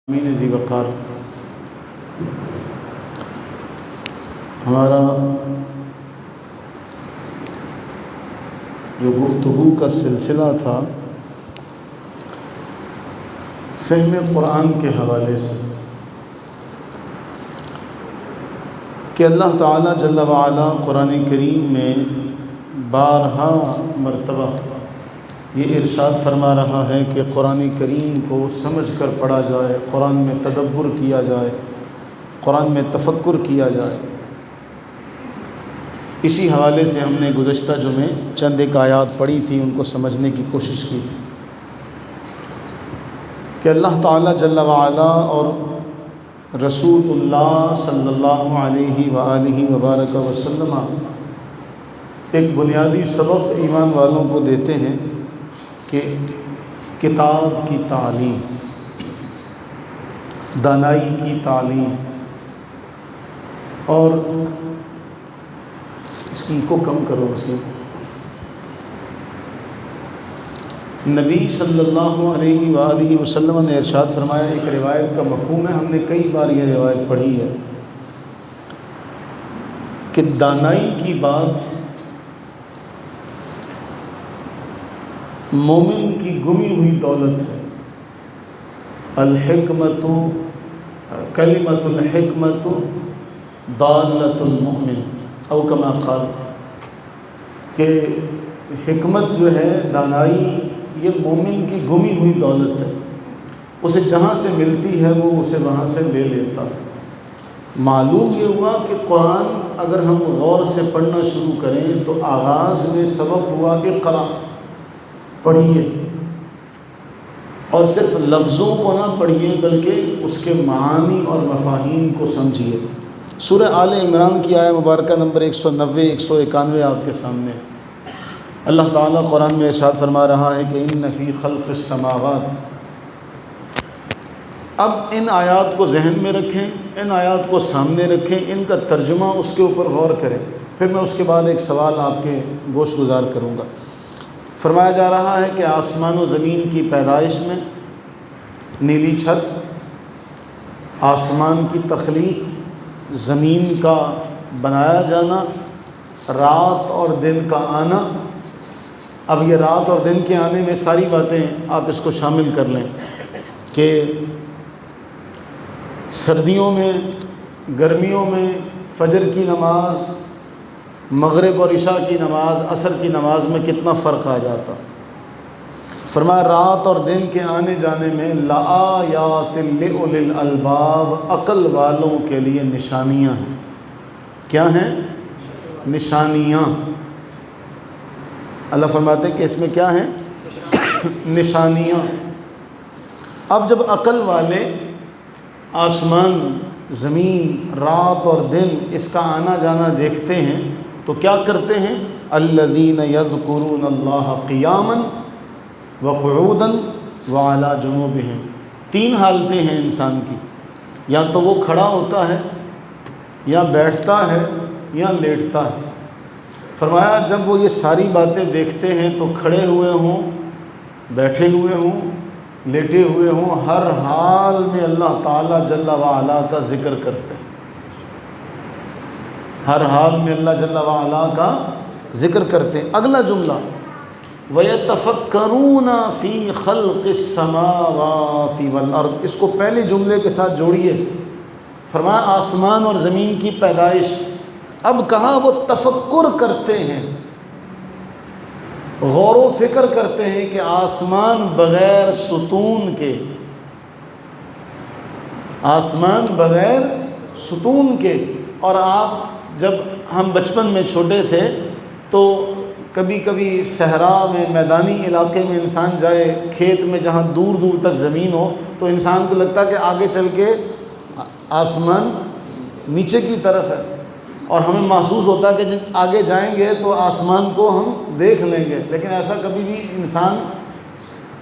امین ذی وقار ہمارا جو گفتگو کا سلسلہ تھا فہم قرآن کے حوالے سے کہ اللہ تعالیٰ جل وعلا قرآن کریم میں بارہا مرتبہ یہ ارشاد فرما رہا ہے کہ قرآن کریم کو سمجھ کر پڑھا جائے، قرآن میں تدبر کیا جائے، قرآن میں تفکر کیا جائے۔ اسی حوالے سے ہم نے گزشتہ جمعے چند ایک آیات پڑھی تھی، ان کو سمجھنے کی کوشش کی تھی کہ اللہ تعالیٰ جل وعلا اور رسول اللہ صلی اللہ علیہ وآلہ وبارک وسلم ایک بنیادی سبق ایمان والوں کو دیتے ہیں کہ کتاب کی تعلیم، دانائی کی تعلیم، اور اس کی کو کم کرو اسے، نبی صلی اللہ علیہ وآلہ وسلم نے ارشاد فرمایا، ایک روایت کا مفہوم ہے، ہم نے کئی بار یہ روایت پڑھی ہے کہ دانائی کی بات مومن کی گمی ہوئی دولت ہے۔ الحکمت کلمۃ الحکمت ضالۃ المؤمن او کما قال، کہ حکمت جو ہے، دانائی، یہ مومن کی گمی ہوئی دولت ہے، اسے جہاں سے ملتی ہے وہ اسے وہاں سے لے لیتا ہے۔ معلوم یہ ہوا کہ قرآن اگر ہم غور سے پڑھنا شروع کریں تو آغاز میں سبق ہوا کہ اقرأ، پڑھیے، اور صرف لفظوں کو نہ پڑھیے بلکہ اس کے معانی اور مفاہیم کو سمجھیے۔ سورہ آل عمران کی آیہ مبارکہ نمبر 190 191 آپ کے سامنے اللہ تعالیٰ قرآن میں ارشاد فرما رہا ہے کہ ان فی خلق السماوات۔ اب ان آیات کو ذہن میں رکھیں، ان آیات کو سامنے رکھیں، ان کا ترجمہ اس کے اوپر غور کریں، پھر میں اس کے بعد ایک سوال آپ کے گوش گزار کروں گا۔ فرمایا جا رہا ہے کہ آسمان و زمین کی پیدائش میں نیلی چھت، آسمان کی تخلیق، زمین کا بنایا جانا، رات اور دن کا آنا۔ اب یہ رات اور دن کے آنے میں ساری باتیں آپ اس کو شامل کر لیں کہ سردیوں میں، گرمیوں میں فجر کی نماز، مغرب اور عشاء کی نماز، عصر کی نماز میں کتنا فرق آ جاتا۔ فرمایا رات اور دن کے آنے جانے میں لآیات لأولی الالباب، عقل والوں کے لیے نشانیاں ہیں۔ کیا ہیں؟ نشانیاں۔ اللہ فرماتے ہیں کہ اس میں کیا ہیں؟ نشانیاں۔ اب جب عقل والے آسمان، زمین، رات اور دن، اس کا آنا جانا دیکھتے ہیں تو کیا کرتے ہیں؟ الذین یذکرون اللہ قیاما وقعودا وعلی جنوبہم۔ تین حالتیں ہیں انسان کی، یا تو وہ کھڑا ہوتا ہے، یا بیٹھتا ہے، یا لیٹتا ہے۔ فرمایا جب وہ یہ ساری باتیں دیکھتے ہیں تو کھڑے ہوئے ہوں، بیٹھے ہوئے ہوں، لیٹے ہوئے ہوں، ہر حال میں اللہ تعالیٰ جل وعلا کا ذکر کرتے ہیں۔ ہر حال میں اللہ جل وعلا کا ذکر کرتے ہیں۔ اگلا جملہ وَيَتَفَكَّرُونَ فِي خَلْقِ السَّمَاوَاتِ وَالْأَرْضِ، اس کو پہلے جملے کے ساتھ جوڑیے۔ فرمایا آسمان اور زمین کی پیدائش، اب کہا وہ تفکر کرتے ہیں، غور و فکر کرتے ہیں کہ آسمان بغیر ستون کے، آسمان بغیر ستون کے۔ اور آپ جب ہم بچپن میں چھوٹے تھے تو کبھی کبھی صحرا میں، میدانی علاقے میں انسان جائے، کھیت میں جہاں دور دور تک زمین ہو، تو انسان کو لگتا کہ آگے چل کے آسمان نیچے کی طرف ہے، اور ہمیں محسوس ہوتا کہ جب آگے جائیں گے تو آسمان کو ہم دیکھ لیں گے، لیکن ایسا کبھی بھی انسان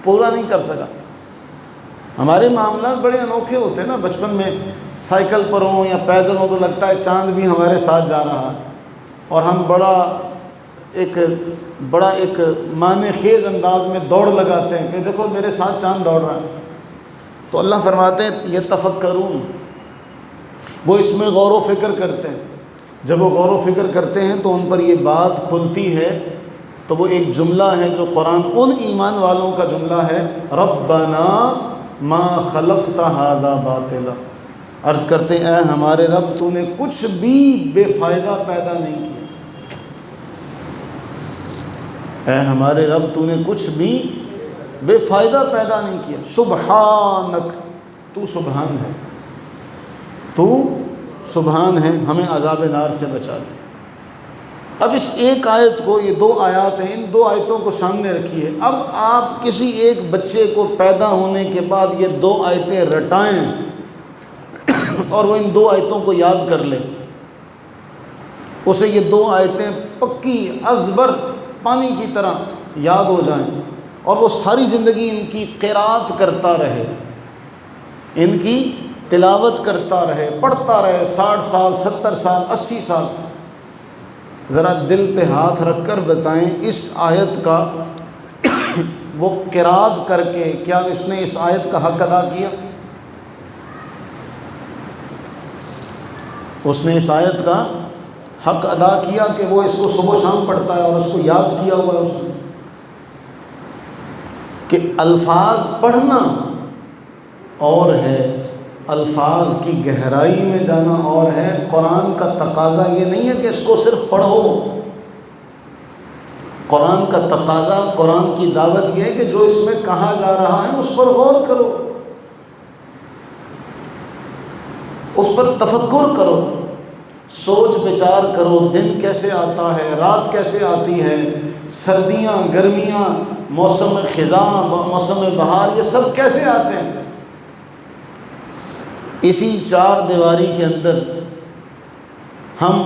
پورا نہیں کر سکا۔ ہمارے معاملات بڑے انوکھے ہوتے ہیں نا، بچپن میں سائیکل پر ہوں یا پیدل ہوں تو لگتا ہے چاند بھی ہمارے ساتھ جا رہا ہے، اور ہم بڑا ایک معنی خیز انداز میں دوڑ لگاتے ہیں کہ دیکھو میرے ساتھ چاند دوڑ رہا ہے۔ تو اللہ فرماتے ہیں یہ تفکرون، وہ اس میں غور و فکر کرتے ہیں. جب وہ غور و فکر کرتے ہیں تو ان پر یہ بات کھلتی ہے. تو وہ ایک جملہ ہے جو قرآن ان ایمان والوں کا جملہ ہے، ربنا ما خلقت ھذا باطلا. عرض کرتے ہیں اے ہمارے رب تو نے کچھ بھی بے فائدہ پیدا نہیں کیا. اے ہمارے رب تو نے کچھ بھی بے فائدہ پیدا نہیں کیا. سبحانک، تو سبحان ہے، تو سبحان ہے، ہمیں عذاب نار سے بچا لے. اب اس ایک آیت کو، یہ 2 آیات ہیں، ان 2 آیتوں کو سامنے رکھیے. اب آپ کسی ایک بچے کو پیدا ہونے کے بعد یہ 2 آیتیں رٹائیں اور وہ ان 2 آیتوں کو یاد کر لیں. اسے یہ 2 آیتیں پکی ازبر پانی کی طرح یاد ہو جائیں اور وہ ساری زندگی ان کی قرات کرتا رہے، ان کی تلاوت کرتا رہے، پڑھتا رہے 60 سال 70 سال 80 سال. ذرا دل پہ ہاتھ رکھ کر بتائیں اس آیت کا وہ قرات کر کے کیا اس نے اس آیت کا حق ادا کیا؟ اس نے اس آیت کا حق ادا کیا کہ وہ اس کو صبح و شام پڑھتا ہے اور اس کو یاد کیا ہوا ہے اس نے؟ کہ الفاظ پڑھنا اور ہے، الفاظ کی گہرائی میں جانا اور ہے. قرآن کا تقاضا یہ نہیں ہے کہ اس کو صرف پڑھو. قرآن کا تقاضا، قرآن کی دعوت یہ ہے کہ جو اس میں کہا جا رہا ہے اس پر غور کرو، اس پر تفکر کرو، سوچ بچار کرو. دن کیسے آتا ہے، رات کیسے آتی ہے، سردیاں گرمیاں، موسم خزاں موسم بہار، یہ سب کیسے آتے ہیں. اسی 4 دیواری کے اندر ہم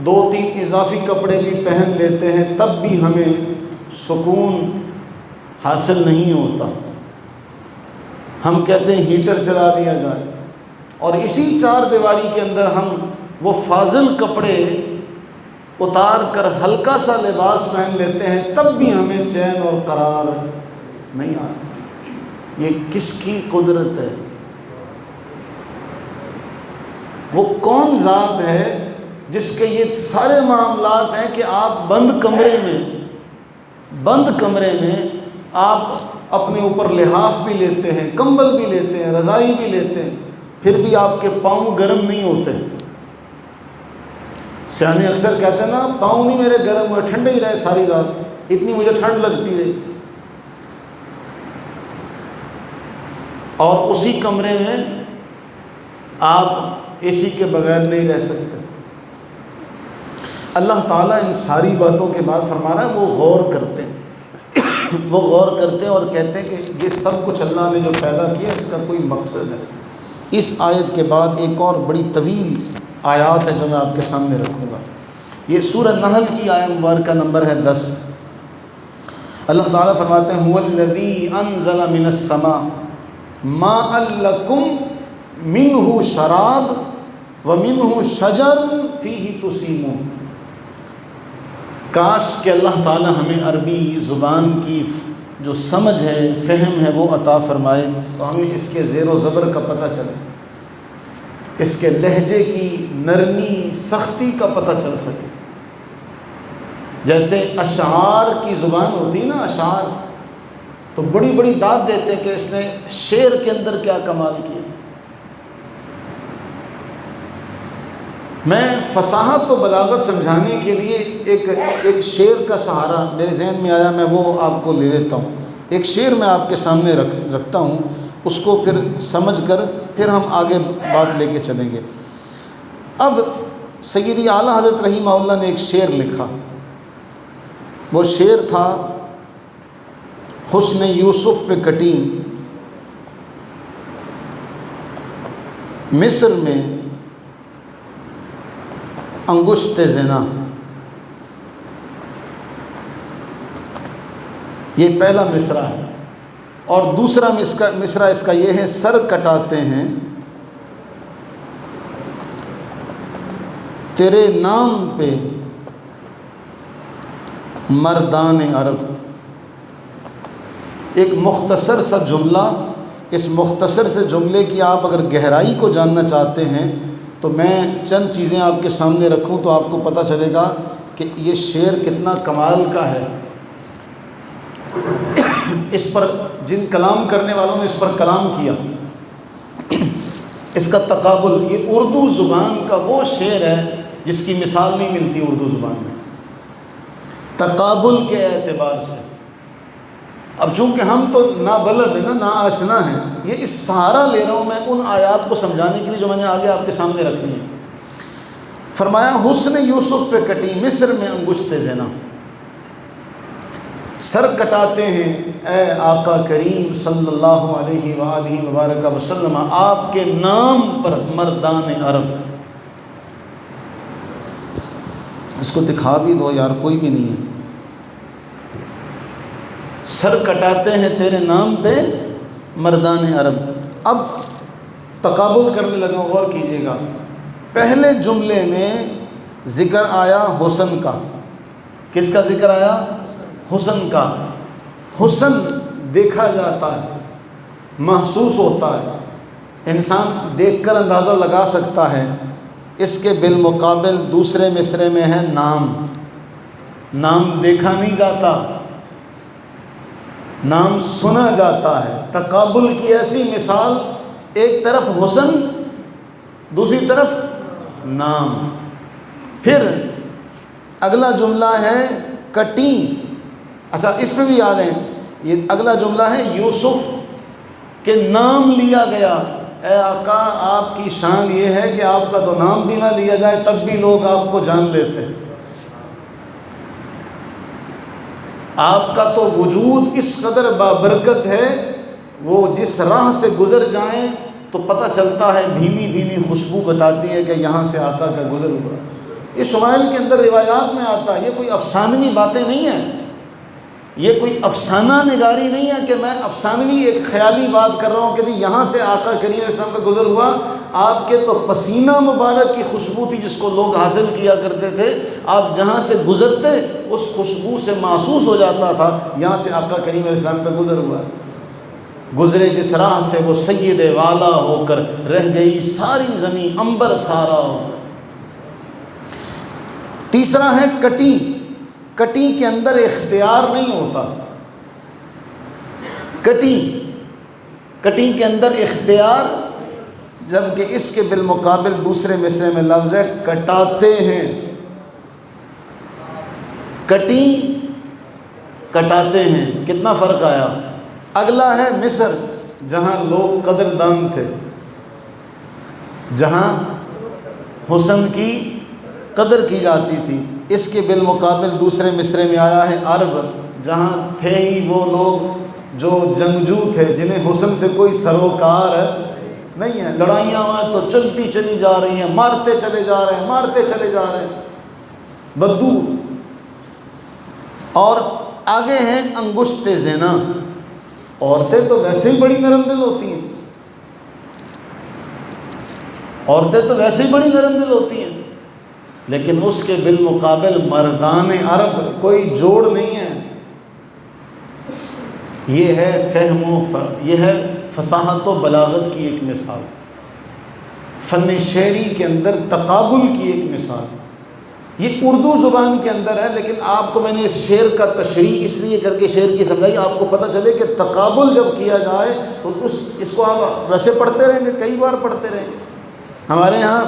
2-3 اضافی کپڑے بھی پہن لیتے ہیں، تب بھی ہمیں سکون حاصل نہیں ہوتا. ہم کہتے ہیں ہیٹر چلا لیا جائے، اور اسی 4 دیواری کے اندر ہم وہ فاضل کپڑے اتار کر ہلکا سا لباس پہن لیتے ہیں، تب بھی ہمیں چین اور قرار نہیں آتا. یہ کس کی قدرت ہے؟ وہ کون ذات ہے جس کے یہ سارے معاملات ہیں کہ آپ بند کمرے میں آپ اپنے اوپر لحاف بھی لیتے ہیں، کمبل بھی لیتے ہیں، رضائی بھی لیتے ہیں، پھر بھی آپ کے پاؤں گرم نہیں ہوتے. سیانے اکثر کہتے ہیں نا پاؤں نہیں میرے گرم ہوئے، ٹھنڈے ہی رہے ساری رات، اتنی مجھے ٹھنڈ لگتی رہی. اور اسی کمرے میں آپ اے سی کے بغیر نہیں رہ سکتے. اللہ تعالیٰ ان ساری باتوں کے بعد فرما رہا ہے وہ غور کرتے ہیں، وہ غور کرتے ہیں اور کہتے ہیں کہ یہ سب کچھ اللہ نے جو پیدا کیا اس کا کوئی مقصد ہے. اس آیت کے بعد ایک اور بڑی طویل آیات ہے جو میں آپ کے سامنے رکھوں گا. یہ سورہ نحل کی آیت مبارکہ نمبر ہے 10. اللہ تعالیٰ فرماتے ہیں هُوَ الَّذِي أَنزَلَ مِنَ السَّمَاءِ مَاءً لَكُمْ مِنْهُ شَرَابٌ وَمِنْهُ شَجَرٌ فِيهِ تُسِيمُونَ. کاش کہ اللہ تعالیٰ ہمیں عربی زبان کی جو سمجھ ہے، فہم ہے، وہ عطا فرمائے تو ہمیں اس کے زیر و زبر کا پتہ چلے، اس کے لہجے کی نرمی سختی کا پتہ چل سکے. جیسے اشعار کی زبان ہوتی نا، اشعار تو بڑی بڑی داد دیتے کہ اس نے شعر کے اندر کیا کمال کیا. میں فصاحت و بلاغت سمجھانے کے لیے ایک شعر کا سہارا میرے ذہن میں آیا، میں وہ آپ کو لے لیتا ہوں. ایک شعر میں آپ کے سامنے رکھتا ہوں، اس کو پھر سمجھ کر پھر ہم آگے بات لے کے چلیں گے. اب سیدی اعلیٰ حضرت رحمہ اللہ نے ایک شعر لکھا. وہ شعر تھا حسن یوسف پہ کٹی مصر میں انگشت زنا. یہ پہلا مصرع ہے. اور دوسرا مصرع اس کا یہ ہے، سر کٹاتے ہیں تیرے نام پہ مردان عرب. ایک مختصر سا جملہ اس مختصر سے جملے کی آپ اگر گہرائی کو جاننا چاہتے ہیں تو میں چند چیزیں آپ کے سامنے رکھوں تو آپ کو پتہ چلے گا کہ یہ شعر کتنا کمال کا ہے۔ اس پر جن کلام کرنے والوں نے اس پر کلام کیا، اس کا تقابل، یہ اردو زبان کا وہ شعر ہے جس کی مثال نہیں ملتی اردو زبان میں تقابل کے اعتبار سے۔ اب چونکہ ہم تو نابلد ہیں نا آشنا ہیں، یہ اس سہارا لے رہا ہوں میں ان آیات کو سمجھانے کے لیے جو میں نے آگے آپ کے سامنے رکھ دی ہیں۔ فرمایا حسن یوسف پہ کٹی مصر میں انگشت زنا، سر کٹاتے ہیں اے آقا کریم صلی اللہ علیہ وآلہ وبارک وسلم آپ کے نام پر مردان عرب۔ اس کو دکھا بھی دو یار، کوئی بھی نہیں ہے۔ سر کٹاتے ہیں تیرے نام پہ مردان عرب۔ اب تقابل کرنے لگا، غور کیجیے گا۔ پہلے جملے میں ذکر آیا حسن کا۔ کس کا ذکر آیا؟ حسن کا۔ حسن دیکھا جاتا ہے، محسوس ہوتا ہے، انسان دیکھ کر اندازہ لگا سکتا ہے۔ اس کے بالمقابل دوسرے مصرے میں ہے نام۔ نام دیکھا نہیں جاتا، نام سنا جاتا ہے۔ تقابل کی ایسی مثال، ایک طرف حسن، دوسری طرف نام۔ پھر اگلا جملہ ہے کٹی۔ اچھا اس پہ بھی یاد ہے، یہ اگلا جملہ ہے یوسف کے نام لیا گیا۔ اے آقا آپ کی شان یہ ہے کہ آپ کا تو نام بھی نہ لیا جائے تب بھی لوگ آپ کو جان لیتے ہیں۔ آپ کا تو وجود اس قدر بابرکت ہے، وہ جس راہ سے گزر جائیں تو پتہ چلتا ہے، بھینی بھینی خوشبو بتاتی ہے کہ یہاں سے آقا کا گزر ہوا۔ یہ شمائل کے اندر روایات میں آتا ہے، یہ کوئی افسانوی باتیں نہیں ہیں، یہ کوئی افسانہ نگاری نہیں ہے کہ میں افسانوی ایک خیالی بات کر رہا ہوں کہ یہاں سے آقا کریم علیہ السلام کا گزر ہوا۔ آپ کے تو پسینہ مبارک کی خوشبو تھی جس کو لوگ حاصل کیا کرتے تھے، آپ جہاں سے گزرتے اس خوشبو سے محسوس ہو جاتا تھا یہاں سے آقا کریم علیہ السلام کا گزر ہوا۔ گزرے جس راہ سے وہ سید والا ہو کر، رہ گئی ساری زمین عنبر سارا ہو کر۔ تیسرا ہے کٹی۔ کٹی کے اندر اختیار نہیں ہوتا۔ کٹی کے اندر اختیار، جبکہ اس کے بالمقابل دوسرے مصرے میں لفظ ہے کٹاتے ہیں۔ کٹی کٹاتے ہیں، کتنا فرق آیا۔ اگلا ہے مصر، جہاں لوگ قدردان تھے، جہاں حسن کی قدر کی جاتی تھی۔ اس کے بالمقابل دوسرے مصرے میں آیا ہے عرب، جہاں تھے ہی وہ لوگ جو جنگجو تھے، جنہیں حسن سے کوئی سروکار نہیں ہے۔ لڑائیاں ہوئیں تو چلتی چلی جا رہی ہیں، مارتے چلے جا رہے ہیں، مارتے چلے جا رہے ہیں، بدو۔ اور آگے ہیں انگشت زنا۔ عورتیں تو ویسے ہی بڑی نرم دل ہوتی ہیں، عورتیں تو ویسے ہی بڑی نرم دل ہوتی ہیں، لیکن اس کے بالمقابل مردان عرب کوئی جوڑ نہیں ہے۔ یہ ہے یہ ہے فصاحت و بلاغت کی ایک مثال، فن شعری کے اندر تقابل کی ایک مثال۔ یہ اردو زبان کے اندر ہے، لیکن آپ کو میں نے اس شعر کا تشریح اس لیے کر کے شعر کی سمجھائی، آپ کو پتہ چلے کہ تقابل جب کیا جائے تو اس کو آپ ویسے پڑھتے رہیں گے، کئی بار پڑھتے رہیں گے۔ ہمارے ہاں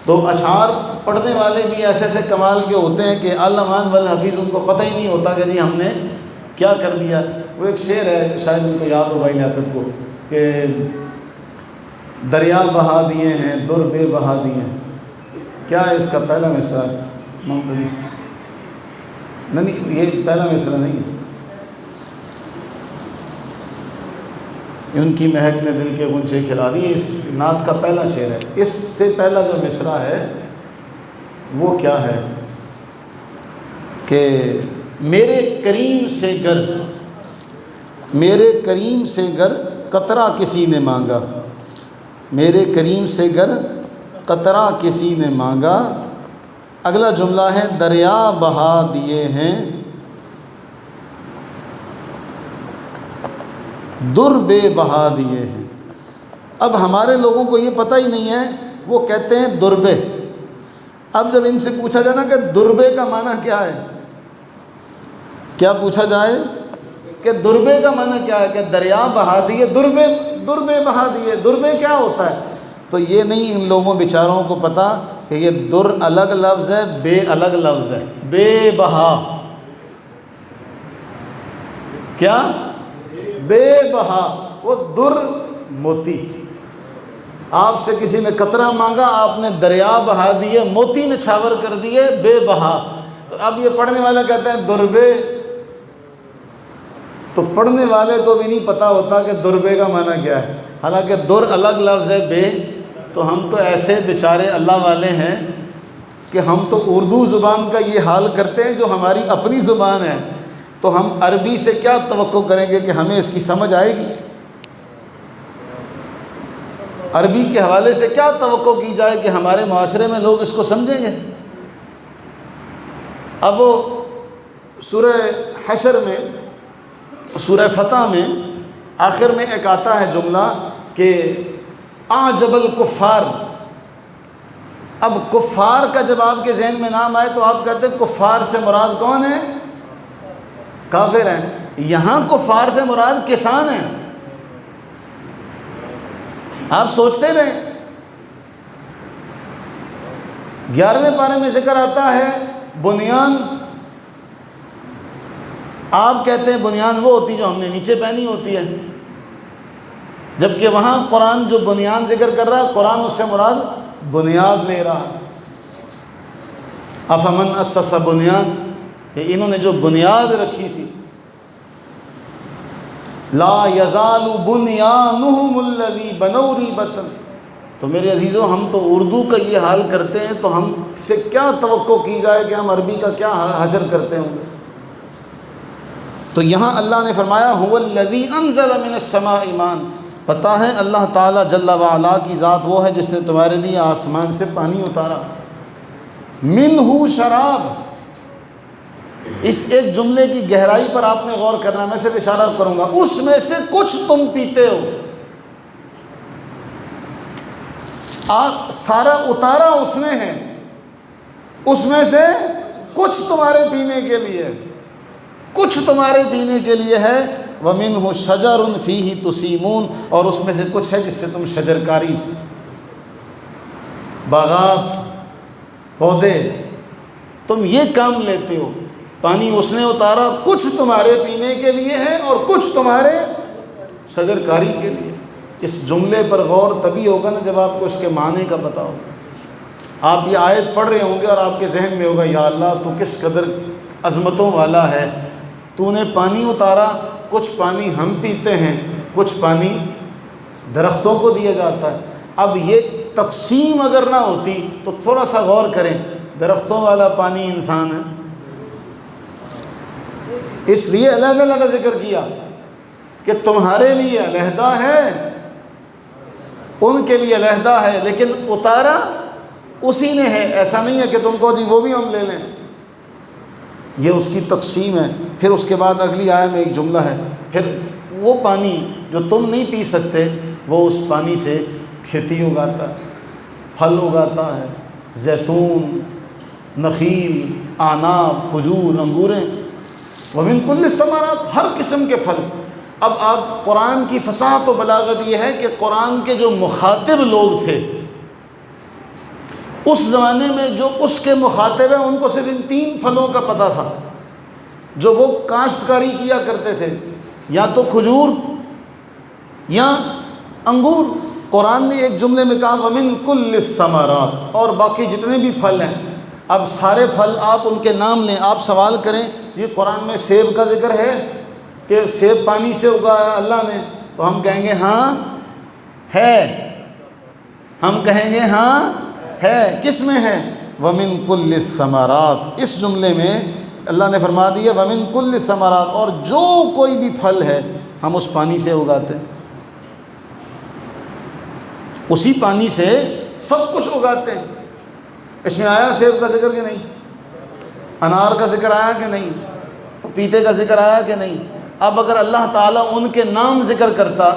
تو اشعار پڑھنے والے بھی ایسے ایسے کمال کے ہوتے ہیں کہ المان والحفیظ، ان کو پتہ ہی نہیں ہوتا کہ جی ہم نے کیا کر دیا۔ وہ ایک شعر ہے، شاید ان کو یاد ہو بھائی لیاقت کو، کہ دریا بہا دیے ہیں در بے بہا دیے ہیں۔ کیا ہے اس کا پہلا مصرع؟ نہیں، یہ پہلا مصرع نہیں ہے۔ ان کی مہک نے دل کے غنچے کھلا دی، اس نعت کا پہلا شعر ہے۔ اس سے پہلا جو مصرع ہے وہ کیا ہے کہ میرے کریم سے گر، میرے کریم سے گر قطرہ کسی نے مانگا، میرے کریم سے گر قطرہ کسی نے مانگا۔ اگلا جملہ ہے دریا بہا دیے ہیں، در بے بہا دیے ہیں۔ اب ہمارے لوگوں کو یہ پتہ ہی نہیں ہے، وہ کہتے ہیں دربے۔ اب جب ان سے پوچھا جائے نا کہ دربے کا معنی کیا ہے، کیا پوچھا جائے کہ دربے کا معنی کیا ہے، کہ دریا بہا دیے، دربے بہا دیے، دربے کیا ہوتا ہے؟ تو یہ نہیں ان لوگوں بیچاروں کو پتہ کہ یہ در الگ لفظ ہے، بے الگ لفظ ہے۔ بے بہا، کیا؟ بے بہا، وہ در موتی۔ آپ سے کسی نے قطرہ مانگا، آپ نے دریا بہا دیے، موتی نچھاور کر دیے، بے بہا۔ تو اب یہ پڑھنے والا کہتا ہے دربے، تو پڑھنے والے کو بھی نہیں پتہ ہوتا کہ دربے کا معنی کیا ہے، حالانکہ در الگ لفظ ہے، بے۔ تو ہم تو ایسے بیچارے اللہ والے ہیں کہ ہم تو اردو زبان کا یہ حال کرتے ہیں جو ہماری اپنی زبان ہے، تو ہم عربی سے کیا توقع کریں گے کہ ہمیں اس کی سمجھ آئے گی؟ عربی کے حوالے سے کیا توقع کی جائے کہ ہمارے معاشرے میں لوگ اس کو سمجھیں گے؟ اب وہ سورہ حشر میں، سورہ فتح میں آخر میں ایک آتا ہے جملہ کہ اعجب الکفار۔ اب کفار کا جب آپ کے ذہن میں نام آئے تو آپ کہتے ہیں کفار سے مراد کون ہے؟ کافر ہیں۔ یہاں کفار سے مراد کسان ہیں۔ آپ سوچتے رہیں، 11ویں پارے میں ذکر آتا ہے بنیان، آپ کہتے ہیں بنیان وہ ہوتی جو ہم نے نیچے پہنی ہوتی ہے، جبکہ وہاں قرآن جو بنیان ذکر کر رہا ہے، قرآن اس سے مراد بنیاد لے رہا ہے۔ افمن اسس بنیان، کہ انہوں نے جو بنیاد رکھی تھی، لا یزال بنیانہم الذی بنوا ریبۃ۔ تو میرے عزیزو، ہم تو اردو کا یہ حال کرتے ہیں، تو ہم سے کیا توقع کی جائے کہ ہم عربی کا کیا حشر کرتے ہوں گے؟ تو یہاں اللہ نے فرمایا هو الذی انزل من السماء ماء، پتہ ہے اللہ تعالیٰ جل وعلا کی ذات وہ ہے جس نے تمہارے لیے آسمان سے پانی اتارا۔ منہ شراب، اس ایک جملے کی گہرائی پر آپ نے غور کرنا، میں صرف اشارہ کروں گا، اس میں سے کچھ تم پیتے ہو۔ سارا اتارا اس نے ہے، اس میں سے کچھ تمہارے پینے کے لیے، کچھ تمہارے پینے کے لیے ہے۔ وَمِنْهُ شَجَرٌ فِيهِ تُسِيمُونَ، اور اس میں سے کچھ ہے جس سے تم شجرکاری، باغات، پودے، تم یہ کام لیتے ہو۔ پانی اس نے اتارا، کچھ تمہارے پینے کے لیے ہے اور کچھ تمہارے شجرکاری کے لیے۔ اس جملے پر غور تبھی ہوگا نا جب آپ کو اس کے معنی کا پتہ ہوگا۔ آپ یہ آیت پڑھ رہے ہوں گے اور آپ کے ذہن میں ہوگا یا اللہ تو کس قدر عظمتوں والا ہے، تو نے پانی اتارا، کچھ پانی ہم پیتے ہیں، کچھ پانی درختوں کو دیا جاتا ہے۔ اب یہ تقسیم اگر نہ ہوتی تو تھوڑا سا غور کریں، درختوں والا پانی انسان ہے، اس لیے علیحدہ علیحدہ ذکر کیا کہ تمہارے لیے علیحدہ ہے، ان کے لیے علیحدہ ہے، لیکن اتارا اسی نے ہے، ایسا نہیں ہے کہ تم کو جی وہ بھی ہم لے لیں۔ یہ اس کی تقسیم ہے۔ پھر اس کے بعد اگلی آیت میں ایک جملہ ہے، پھر وہ پانی جو تم نہیں پی سکتے وہ اس پانی سے کھیتی اگاتا ہے، پھل اگاتا ہے، زیتون، نخیل، اعناب، کھجور، انگوریں، وَمِن كُلِّ الثَّمَرَاتِ، ہر قسم کے پھل۔ اب آپ قرآن کی فصاحت و بلاغت یہ ہے کہ قرآن کے جو مخاطب لوگ تھے اس زمانے میں، جو اس کے مخاطب ہیں، ان کو صرف ان 3 پھلوں کا پتہ تھا جو وہ کاشتکاری کیا کرتے تھے، یا تو کھجور یا انگور۔ قرآن نے ایک جملے میں کہا وَمِن كُلِّ الثَّمَرَاتِ، اور باقی جتنے بھی پھل ہیں۔ اب سارے پھل آپ ان کے نام لیں، آپ سوال کریں جی قرآن میں سیب کا ذکر ہے کہ سیب پانی سے اگایا اللہ نے، تو ہم کہیں گے ہاں ہے، ہم کہیں گے ہاں ہے۔ کس میں ہے؟ وَمِن كُلِّ الثَّمَرَاتِ، اس جملے میں اللہ نے فرما دیا وَمِن كُلِّ الثَّمَرَاتِ، اور جو کوئی بھی پھل ہے ہم اس پانی سے اگاتے ہیں، اسی پانی سے سب کچھ اگاتے ہیں۔ اس میں آیا سیب کا ذکر کہ نہیں؟ انار کا ذکر آیا کہ نہیں؟ پپیتے کا ذکر آیا کہ نہیں؟ اب اگر اللہ تعالیٰ ان کے نام ذکر کرتا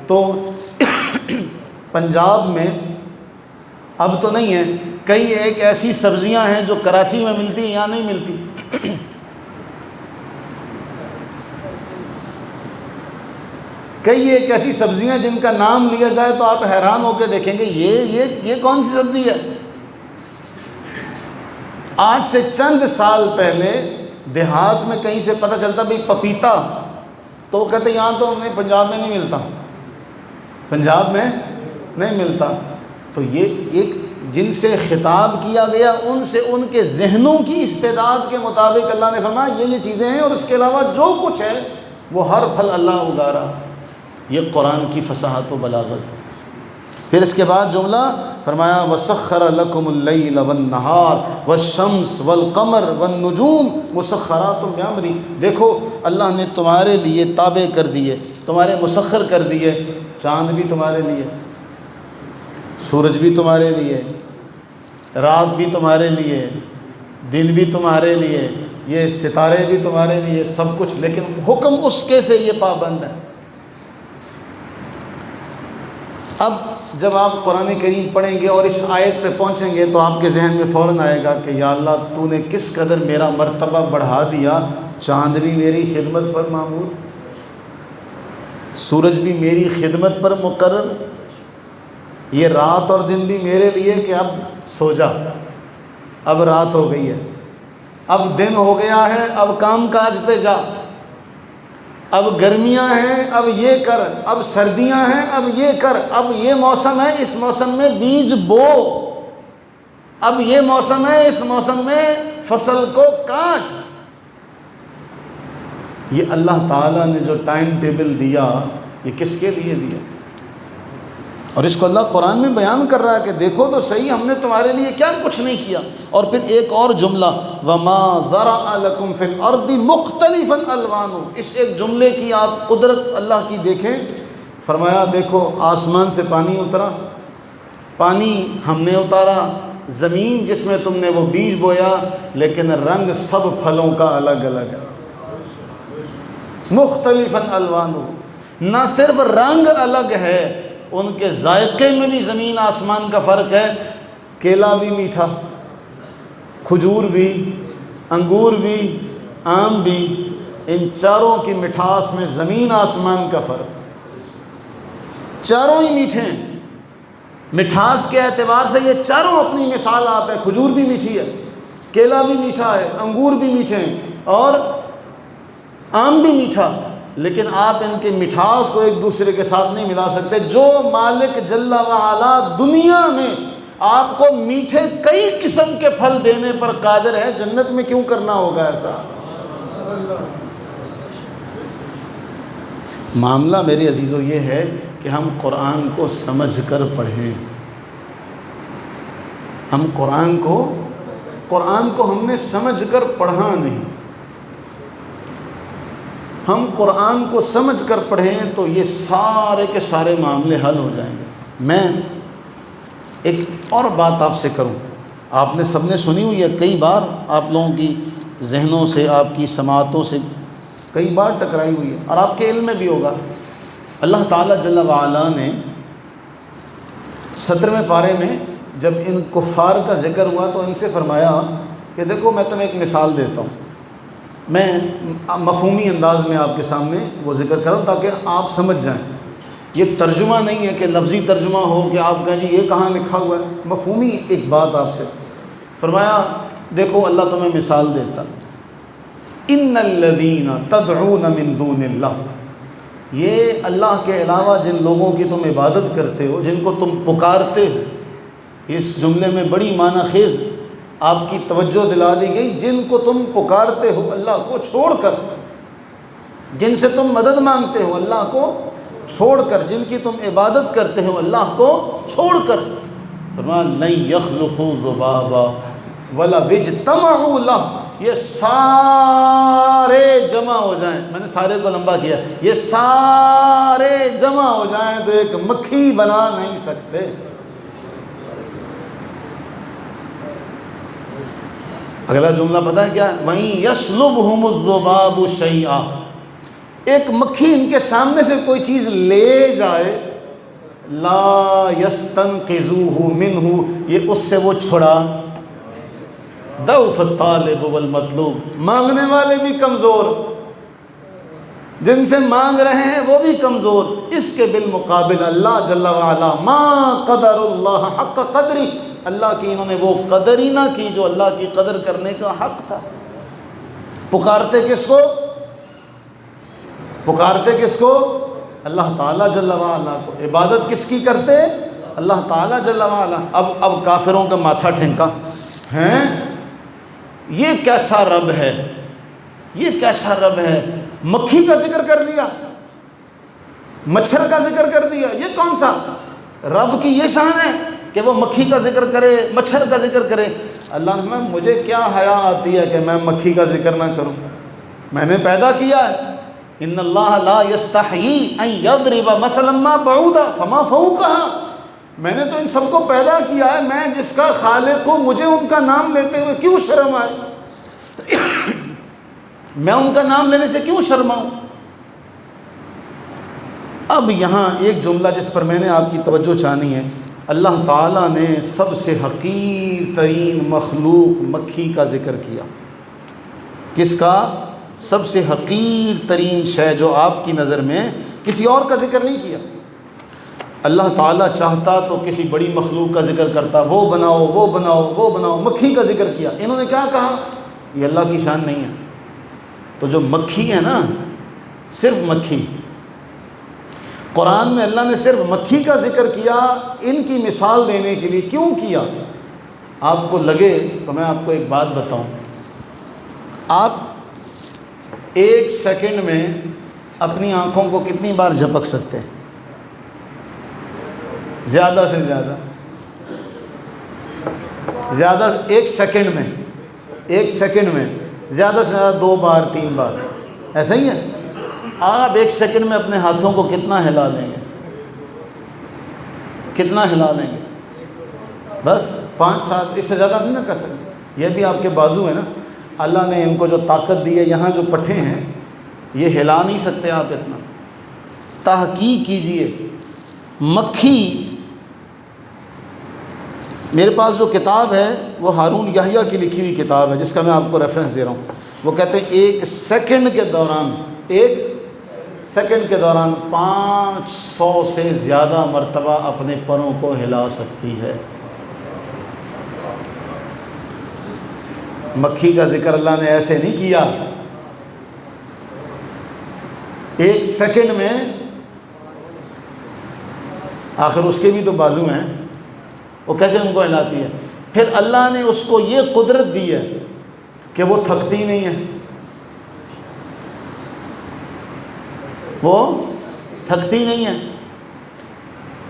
تو پنجاب میں اب تو نہیں ہے، کئی ایک ایسی سبزیاں ہیں جو کراچی میں ملتی ہیں، یہاں نہیں ملتی۔ کئی ایک ایسی سبزیاں جن کا نام لیا جائے تو آپ حیران ہو کے دیکھیں گے یہ کون سی سبزی ہے۔ آج سے چند سال پہلے دیہات میں کہیں سے پتہ چلتا بھئی پپیتا، تو وہ کہتے یہاں تو ہمیں پنجاب میں نہیں ملتا، پنجاب میں نہیں ملتا۔ تو یہ ایک جن سے خطاب کیا گیا ان سے ان کے ذہنوں کی استعداد کے مطابق اللہ نے فرمایا یہ چیزیں ہیں، اور اس کے علاوہ جو کچھ ہے وہ ہر پھل اللہ اگا رہا۔ یہ قرآن کی فصاحت و بلاغت۔ پھر اس کے بعد جملہ فرمایا وَسَخَّرَ لَكُمُ اللَّيْلَ وَالنَّهَارَ وَالشَّمْسَ وَالْقَمَرَ وَالنُّجُومَ مُسَخَّرَاتٌ بِأَمْرِهِ۔ دیکھو اللہ نے تمہارے لیے تابع کر دیے، تمہارے مسخر کر دیے، چاند بھی تمہارے لیے، سورج بھی تمہارے لیے، رات بھی تمہارے لیے، دن بھی تمہارے لیے، یہ ستارے بھی تمہارے لیے، سب کچھ، لیکن حکم اس کے سے یہ پابند ہے۔ اب جب آپ قرآن کریم پڑھیں گے اور اس آیت پہ پہنچیں گے تو آپ کے ذہن میں فوراً آئے گا کہ یا اللہ تو نے کس قدر میرا مرتبہ بڑھا دیا، چاند بھی میری خدمت پر معمور، سورج بھی میری خدمت پر مقرر، یہ رات اور دن بھی میرے لیے کہ اب سو جا، اب رات ہو گئی ہے، اب دن ہو گیا ہے، اب کام کاج پہ جا، اب گرمیاں ہیں اب یہ کر، اب سردیاں ہیں اب یہ کر، اب یہ موسم ہے اس موسم میں بیج بو، اب یہ موسم ہے اس موسم میں فصل کو کاٹ۔ یہ اللہ تعالیٰ نے جو ٹائم ٹیبل دیا یہ کس کے لیے دیا؟ اور اس کو اللہ قرآن میں بیان کر رہا ہے کہ دیکھو تو صحیح ہم نے تمہارے لیے کیا کچھ نہیں کیا۔ اور پھر ایک اور جملہ وَمَا ذَرَأَ لَكُمْ فِي الْأَرْضِ مُخْتَلِفًا أَلْوَانُهُ، اس ایک جملے کی آپ قدرت اللہ کی دیکھیں۔ فرمایا دیکھو آسمان سے پانی اترا، پانی ہم نے اتارا، زمین جس میں تم نے وہ بیج بویا، لیکن رنگ سب پھلوں کا الگ الگ ہے، مختلفاً الوانہ، نہ صرف رنگ الگ ہے، ان کے ذائقے میں بھی زمین آسمان کا فرق ہے۔ کیلا بھی میٹھا، کھجور بھی، انگور بھی، آم بھی، ان چاروں کی مٹھاس میں زمین آسمان کا فرق، چاروں ہی میٹھے ہیں۔ مٹھاس کے اعتبار سے یہ چاروں اپنی مثال آپ ہے، کھجور بھی میٹھی ہے، کیلا بھی میٹھا ہے، انگور بھی میٹھے ہیں اور آم بھی میٹھا، لیکن آپ ان کی مٹھاس کو ایک دوسرے کے ساتھ نہیں ملا سکتے۔ جو مالک جل وعلا دنیا میں آپ کو میٹھے کئی قسم کے پھل دینے پر قادر ہے، جنت میں کیوں کرنا ہوگا ایسا؟ معاملہ میرے عزیزو یہ ہے کہ ہم قرآن کو سمجھ کر پڑھیں۔ ہم قرآن کو ہم نے سمجھ کر پڑھا نہیں، ہم قرآن کو سمجھ کر پڑھیں تو یہ سارے کے سارے معاملے حل ہو جائیں گے۔ میں ایک اور بات آپ سے کروں، آپ نے سب نے سنی ہوئی ہے، کئی بار آپ لوگوں کی ذہنوں سے، آپ کی سماعتوں سے کئی بار ٹکرائی ہوئی ہے، اور آپ کے علم میں بھی ہوگا۔ اللہ تعالیٰ جل وعلا نے 17ویں پارے میں جب ان کفار کا ذکر ہوا تو ان سے فرمایا کہ دیکھو میں تمہیں ایک مثال دیتا ہوں، میں مفہومی انداز میں آپ کے سامنے وہ ذکر کروں تاکہ آپ سمجھ جائیں۔ یہ ترجمہ نہیں ہے کہ لفظی ترجمہ ہو کہ آپ کہیں جی یہ کہاں لکھا ہوا ہے، مفہومی ایک بات آپ سے فرمایا۔ دیکھو اللہ تمہیں مثال دیتا، ان الذین تدعون من دون اللہ، یہ اللہ کے علاوہ جن لوگوں کی تم عبادت کرتے ہو، جن کو تم پکارتے ہو، اس جملے میں بڑی معنی خیز آپ کی توجہ دلا دی گئی، جن کو تم پکارتے ہو اللہ کو چھوڑ کر، جن سے تم مدد مانگتے ہو اللہ کو چھوڑ کر، جن کی تم عبادت کرتے ہو اللہ کو چھوڑ کر، فرمایا لن یخلقوا ذبابا ولا اجتمعوا لہ، یہ سارے جمع ہو جائیں، میں نے سارے کو لمبا کیا، یہ سارے جمع ہو جائیں تو ایک مکھی بنا نہیں سکتے۔ اگلا جملہ پتہ ہے کیا ہے؟ وَإِن يَسْلُبْهُمُ الذُّبَابُ شَيْئًا، ایک مکھی ان کے سامنے سے کوئی چیز لے جائے، لا یستنقذوہ منہ، یہ اس سے وہ چھڑا، ضعف الطالب والمطلوب، مانگنے والے بھی کمزور، جن سے مانگ رہے ہیں وہ بھی کمزور، اس کے بالمقابل اللہ جل وعلا ما قدر اللہ حق قدری، اللہ کی انہوں نے وہ قدر ہی نہ کی جو اللہ کی قدر کرنے کا حق تھا۔ پکارتے کس کو؟ پکارتے کس کو؟ اللہ تعالیٰ جل وعلا کو۔ عبادت کس کی کرتے؟ اللہ تعالیٰ جل وعلا۔ اب کافروں کا ماتھا ٹھنکا ہیں، یہ کیسا رب ہے، یہ کیسا رب ہے، مکھی کا ذکر کر دیا، مچھر کا ذکر کر دیا، یہ کون سا رب کی یہ شان ہے کہ وہ مکھی کا ذکر کرے، مچھر کا ذکر کرے؟ اللہ نے فرمایا مجھے کیا حیا آتی ہے کہ میں مکھی کا ذکر نہ کروں، میں نے پیدا کیا ہے۔ ان اللہ لا یستحیی ان یضرب مثلا ما بعودا فما فوقها، میں نے تو ان سب کو پیدا کیا ہے، میں جس کا خالق ہوں مجھے ان کا نام لیتے ہوئے کیوں شرم آئے، میں ان کا نام لینے سے کیوں شرماؤں؟ اب یہاں ایک جملہ جس پر میں نے آپ کی توجہ چاہنی ہے، اللہ تعالیٰ نے سب سے حقیر ترین مخلوق مکھی کا ذکر کیا۔ کس کا؟ سب سے حقیر ترین شے جو آپ کی نظر میں، کسی اور کا ذکر نہیں کیا۔ اللہ تعالیٰ چاہتا تو کسی بڑی مخلوق کا ذکر کرتا، وہ بناؤ وہ بناؤ وہ بناؤ، مکھی کا ذکر کیا۔ انہوں نے کیا کہا؟ یہ اللہ کی شان نہیں ہے۔ تو جو مکھی ہے نا، صرف مکھی، قرآن میں اللہ نے صرف مکھی کا ذکر کیا ان کی مثال دینے کے لیے۔ کیوں کیا؟ آپ کو لگے تو میں آپ کو ایک بات بتاؤں، آپ ایک سیکنڈ میں اپنی آنکھوں کو کتنی بار جھپک سکتے ہیں؟ زیادہ سے زیادہ ایک سیکنڈ میں زیادہ سے زیادہ 2 بار 3 بار، ایسا ہی ہے۔ آپ ایک سیکنڈ میں اپنے ہاتھوں کو کتنا ہلا لیں گے؟ کتنا ہلا لیں گے؟ بس 5 7، اس سے زیادہ نہیں نہ کر سکتے۔ یہ بھی آپ کے بازو ہیں نا، اللہ نے ان کو جو طاقت دی ہے، یہاں جو پٹھے ہیں یہ ہلا نہیں سکتے آپ اتنا۔ تحقیق کیجئے، مکھی، میرے پاس جو کتاب ہے وہ ہارون یحییٰ کی لکھی ہوئی کتاب ہے جس کا میں آپ کو ریفرنس دے رہا ہوں۔ وہ کہتے ہیں ایک سیکنڈ کے دوران 500 سے زیادہ مرتبہ اپنے پروں کو ہلا سکتی ہے۔ مکھی کا ذکر اللہ نے ایسے نہیں کیا، ایک سیکنڈ میں، آخر اس کے بھی تو بازو ہیں، وہ کیسے ان کو ہلاتی ہے؟ پھر اللہ نے اس کو یہ قدرت دی ہے کہ وہ تھکتی نہیں ہے، وہ تھکتی نہیں ہے۔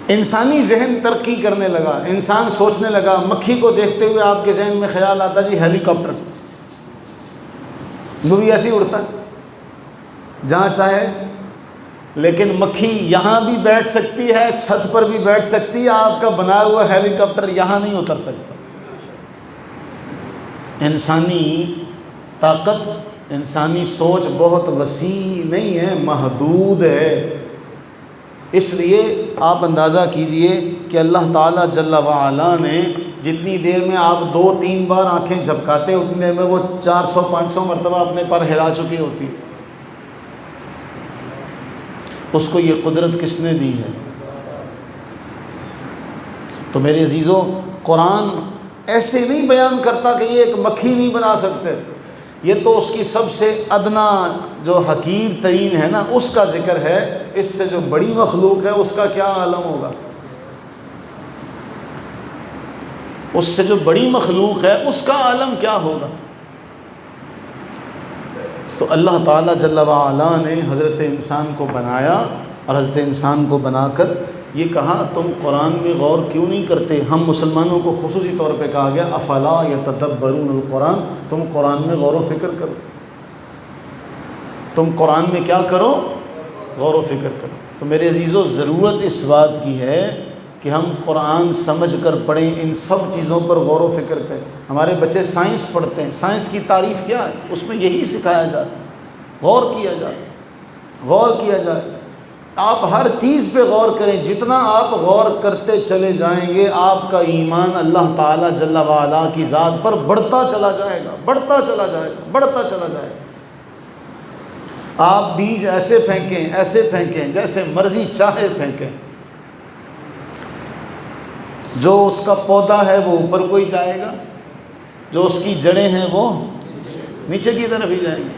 انسانی ذہن ترقی کرنے لگا، انسان سوچنے لگا، مکھی کو دیکھتے ہوئے آپ کے ذہن میں خیال آتا جی ہیلی کاپٹر، وہ بھی ایسے ہی اڑتا ہے جہاں چاہے، لیکن مکھی یہاں بھی بیٹھ سکتی ہے، چھت پر بھی بیٹھ سکتی ہے، آپ کا بنایا ہوا ہیلی کاپٹر یہاں نہیں اتر سکتا۔ انسانی طاقت، انسانی سوچ بہت وسیع نہیں ہے، محدود ہے۔ اس لیے آپ اندازہ کیجئے کہ اللہ تعالیٰ جل وعلا نے جتنی دیر میں آپ 2-3 بار آنکھیں جھپکاتے اتنی دیر میں وہ 400-500 مرتبہ اپنے پر ہلا چکی ہوتی، اس کو یہ قدرت کس نے دی ہے؟ تو میرے عزیزو، قرآن ایسے نہیں بیان کرتا کہ یہ ایک مکھی نہیں بنا سکتے، یہ تو اس کی سب سے ادنا جو حقیر ترین ہے نا اس کا ذکر ہے۔ اس سے جو بڑی مخلوق ہے اس کا کیا عالم ہوگا، اس سے جو بڑی مخلوق ہے اس کا عالم کیا ہوگا۔ تو اللہ تعالیٰ جل وعلا نے حضرت انسان کو بنایا اور حضرت انسان کو بنا کر یہ کہا تم قرآن میں غور کیوں نہیں کرتے؟ ہم مسلمانوں کو خصوصی طور پہ کہا گیا افلا یتدبرون القرآن، تم قرآن میں غور و فکر کرو، تم قرآن میں کیا کرو؟ غور و فکر کرو۔ تو میرے عزیزو، ضرورت اس بات کی ہے کہ ہم قرآن سمجھ کر پڑھیں، ان سب چیزوں پر غور و فکر کریں۔ ہمارے بچے سائنس پڑھتے ہیں، سائنس کی تعریف کیا ہے؟ اس میں یہی سکھایا جاتا ہے، غور کیا جاتا ہے۔ غور کیا جائے. آپ ہر چیز پہ غور کریں. جتنا آپ غور کرتے چلے جائیں گے آپ کا ایمان اللہ تعالیٰ جل وعلا کی ذات پر بڑھتا چلا جائے گا، بڑھتا چلا جائے گا، بڑھتا چلا جائے گا. آپ بیج ایسے پھینکیں جیسے مرضی چاہے پھینکیں، جو اس کا پودا ہے وہ اوپر کو ہی جائے گا، جو اس کی جڑیں ہیں وہ نیچے کی طرف ہی جائیں گی.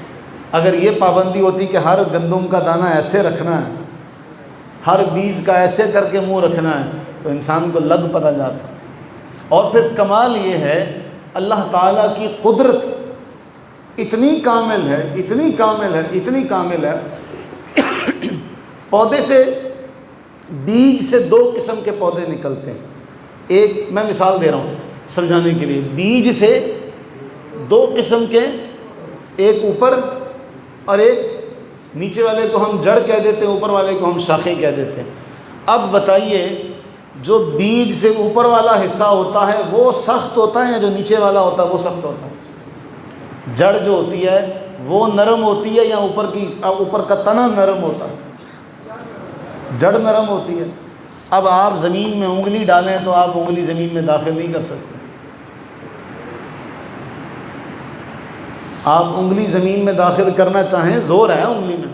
اگر یہ پابندی ہوتی کہ ہر گندم کا دانہ ایسے رکھنا ہے، ہر بیج کا ایسے کر کے منہ رکھنا ہے، تو انسان کو لگ پتہ جاتا. اور پھر کمال یہ ہے اللہ تعالیٰ کی قدرت اتنی کامل ہے، اتنی کامل ہے، اتنی کامل ہے. پودے سے، بیج سے 2 قسم کے پودے نکلتے ہیں. ایک میں مثال دے رہا ہوں سمجھانے کے لیے. بیج سے 2 قسم کے، ایک اوپر اور ایک نیچے والے کو ہم جڑ کہہ دیتے ہیں، اوپر والے کو ہم شاخیں کہہ دیتے ہیں. اب بتائیے جو بیج سے اوپر والا حصہ ہوتا ہے وہ سخت ہوتا ہے یا جو نیچے والا ہوتا ہے وہ سخت ہوتا ہے؟ جڑ جو ہوتی ہے وہ نرم ہوتی ہے یا اوپر کا تنا نرم ہوتا ہے؟ جڑ نرم ہوتی ہے. اب آپ زمین میں انگلی ڈالیں تو آپ انگلی زمین میں داخل نہیں کر سکتے. آپ انگلی زمین میں داخل کرنا چاہیں، زور ہے انگلی میں،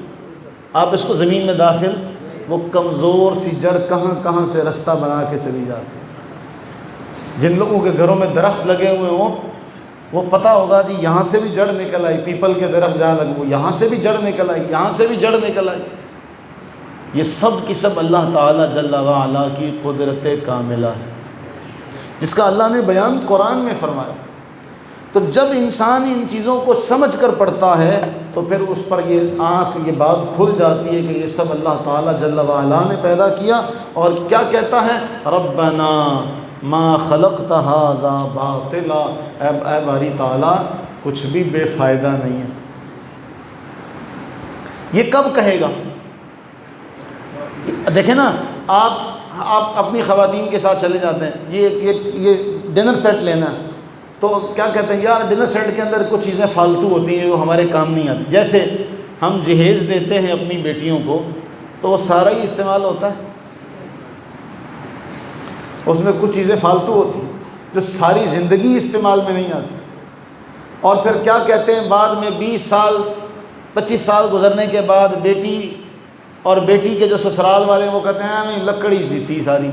آپ اس کو زمین میں داخل، وہ کمزور سی جڑ کہاں کہاں سے رستہ بنا کے چلی جاتی ہے. جن لوگوں کے گھروں میں درخت لگے ہوئے ہوں وہ پتہ ہوگا جی یہاں سے بھی جڑ نکل آئی، پیپل کے درخت جہاں لگے وہ یہاں سے بھی جڑ نکل آئی، یہاں سے بھی جڑ نکل آئی. یہ سب کی سب اللہ تعالیٰ جل وعلا کی قدرت کاملہ ہے، جس کا اللہ نے بیان قرآن میں فرمایا. تو جب انسان ان چیزوں کو سمجھ کر پڑھتا ہے تو پھر اس پر یہ آنکھ، یہ بات کھل جاتی ہے کہ یہ سب اللہ تعالیٰ جل وعلا نے پیدا کیا. اور کیا کہتا ہے؟ ربنا ما خلقت ھذا باطلا، اے باری تعالیٰ کچھ بھی بے فائدہ نہیں ہے. یہ کب کہے گا؟ دیکھیں نا، آپ اپنی خواتین کے ساتھ چلے جاتے ہیں، یہ ڈنر سیٹ لینا ہے تو کیا کہتے ہیں یار ڈنر سیٹ کے اندر کچھ چیزیں فالتو ہوتی ہیں وہ ہمارے کام نہیں آتی. جیسے ہم جہیز دیتے ہیں اپنی بیٹیوں کو تو وہ سارا ہی استعمال ہوتا ہے، اس میں کچھ چیزیں فالتو ہوتی ہیں جو ساری زندگی استعمال میں نہیں آتی. اور پھر کیا کہتے ہیں بعد میں 20 سال 25 سال گزرنے کے بعد بیٹی اور بیٹی کے جو سسرال والے ہیں وہ کہتے ہیں ہمیں لکڑی دی تھی ساری.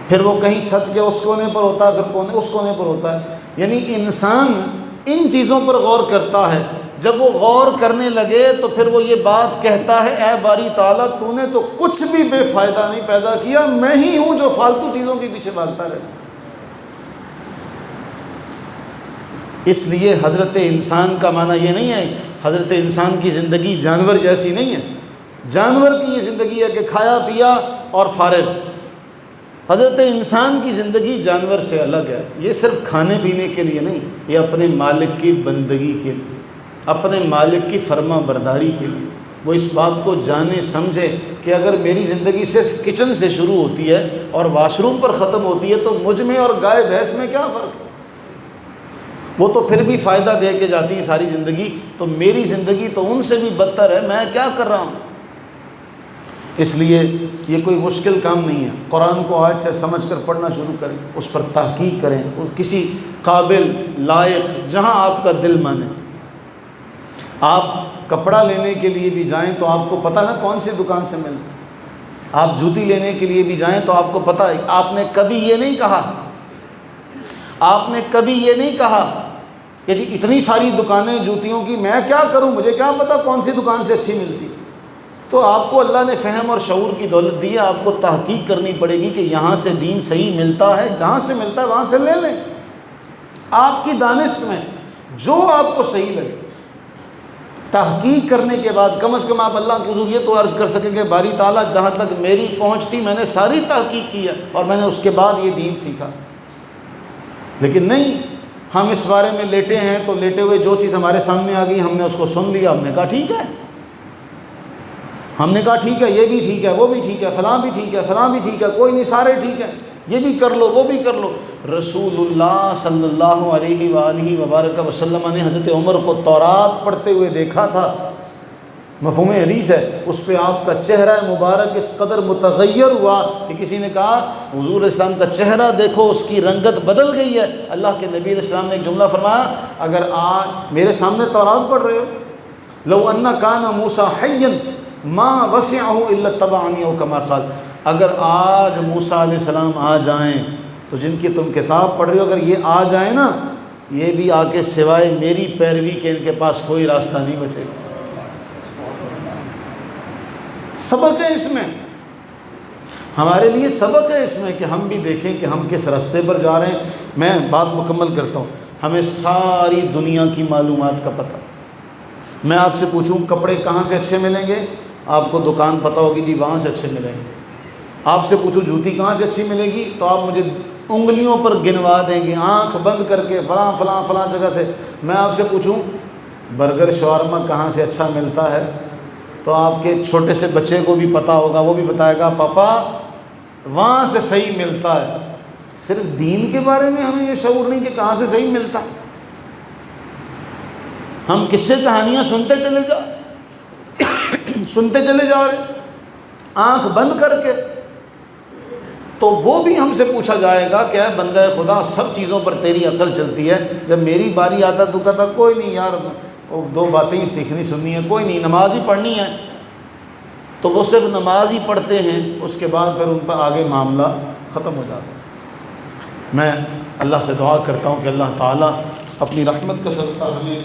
پھر وہ کہیں چھت کے اس کونے پر ہوتا ہے، پھر اس کونے پر ہوتا ہے. یعنی انسان ان چیزوں پر غور کرتا ہے. جب وہ غور کرنے لگے تو پھر وہ یہ بات کہتا ہے اے باری تعالیٰ تو نے تو کچھ بھی بے فائدہ نہیں پیدا کیا، میں ہی ہوں جو فالتو چیزوں کے پیچھے بھاگتا رہتا. اس لیے حضرت انسان کا معنی یہ نہیں ہے حضرت انسان کی زندگی جانور جیسی نہیں ہے. جانور کی یہ زندگی ہے کہ کھایا پیا اور فارغ. حضرت انسان کی زندگی جانور سے الگ ہے. یہ صرف کھانے پینے کے لیے نہیں، یہ اپنے مالک کی بندگی کے لیے، اپنے مالک کی فرما برداری کے لیے. وہ اس بات کو جانے سمجھے کہ اگر میری زندگی صرف کچن سے شروع ہوتی ہے اور واش روم پر ختم ہوتی ہے تو مجھ میں اور گائے بھینس میں کیا فرق ہے؟ وہ تو پھر بھی فائدہ دے کے جاتی ہے ساری زندگی، تو میری زندگی تو ان سے بھی بدتر ہے. میں کیا کر رہا ہوں؟ اس لیے یہ کوئی مشکل کام نہیں ہے. قرآن کو آج سے سمجھ کر پڑھنا شروع کریں، اس پر تحقیق کریں، کسی قابل لائق جہاں آپ کا دل مانے. آپ کپڑا لینے کے لیے بھی جائیں تو آپ کو پتہ نا کون سی دکان سے ملتا. آپ جوتی لینے کے لیے بھی جائیں تو آپ کو پتہ ہے. آپ نے کبھی یہ نہیں کہا کہ جی اتنی ساری دکانیں جوتیوں کی میں کیا کروں، مجھے کیا پتہ کون سی دکان سے اچھی ملتی. تو آپ کو اللہ نے فہم اور شعور کی دولت دی ہے. آپ کو تحقیق کرنی پڑے گی کہ یہاں سے دین صحیح ملتا ہے، جہاں سے ملتا ہے وہاں سے لے لیں. آپ کی دانش میں جو آپ کو صحیح لگے. تحقیق کرنے کے بعد کم از کم آپ اللہ کے حضور یہ تو عرض کر سکیں کہ باری تعالیٰ جہاں تک میری پہنچ تھی میں نے ساری تحقیق کی ہے اور میں نے اس کے بعد یہ دین سیکھا. لیکن نہیں، ہم اس بارے میں لیٹے ہیں تو لیٹے ہوئے جو چیز ہمارے سامنے آ گئی ہم نے اس کو سن لیا. ہم نے کہا ٹھیک ہے، ہم نے کہا ٹھیک ہے، یہ بھی ٹھیک ہے، وہ بھی ٹھیک ہے، فلاں بھی ٹھیک ہے، فلاں بھی ٹھیک ہے، کوئی نہیں سارے ٹھیک ہے، یہ بھی کر لو وہ بھی کر لو. رسول اللہ صلی اللہ علیہ وآلہ وبارک وسلم نے حضرت عمر کو تورات پڑھتے ہوئے دیکھا تھا. مفہوم حدیث ہے، اس پہ آپ کا چہرہ مبارک اس قدر متغیر ہوا کہ کسی نے کہا حضور علیہ السلام کا چہرہ دیکھو، اس کی رنگت بدل گئی ہے۔ اللہ کے نبی علیہ السلام نے ایک جملہ فرمایا، اگر آج میرے سامنے تورات پڑھ رہے ہو، لو ان کان موسیٰ حیا ما وسعہ الا اتبعنی او کما قال، اگر آج موسیٰ علیہ السلام آ جائیں تو جن کی تم کتاب پڑھ رہے ہو، اگر یہ آ جائیں نا، یہ بھی آ کے سوائے میری پیروی کے ان کے پاس کوئی راستہ نہیں بچے گا۔ سبق ہے اس میں، ہمارے لیے سبق ہے اس میں کہ ہم بھی دیکھیں کہ ہم کس راستے پر جا رہے ہیں۔ میں بات مکمل کرتا ہوں۔ ہمیں ساری دنیا کی معلومات کا پتہ، میں آپ سے پوچھوں کپڑے کہاں سے اچھے ملیں گے، آپ کو دکان پتہ ہوگی جی وہاں سے اچھے ملیں گے۔ آپ سے پوچھوں جوتی کہاں سے اچھی ملے گی، تو آپ مجھے انگلیوں پر گنوا دیں گے، آنکھ بند کر کے فلاں فلاں فلاں جگہ سے۔ میں آپ سے پوچھوں برگر شاورما کہاں سے اچھا ملتا ہے، تو آپ کے چھوٹے سے بچے کو بھی پتہ ہوگا، وہ بھی بتائے گا پاپا وہاں سے صحیح ملتا ہے۔ صرف دین کے بارے میں ہمیں یہ شعور نہیں کہ کہاں سے صحیح ملتا، ہم قصے کہانیاں سنتے چلے جا رہے آنکھ بند کر کے۔ تو وہ بھی ہم سے پوچھا جائے گا کہ اے بندہ خدا، سب چیزوں پر تیری عقل چلتی ہے، جب میری باری آتا تو کہتا کوئی نہیں یار، وہ دو باتیں ہی سیکھنی سننی ہے، کوئی نہیں، نماز ہی پڑھنی ہے۔ تو وہ صرف نماز ہی پڑھتے ہیں، اس کے بعد پھر ان پر آگے معاملہ ختم ہو جاتا ہے۔ میں اللہ سے دعا کرتا ہوں کہ اللہ تعالیٰ اپنی رحمت کا صدقہ ہمیں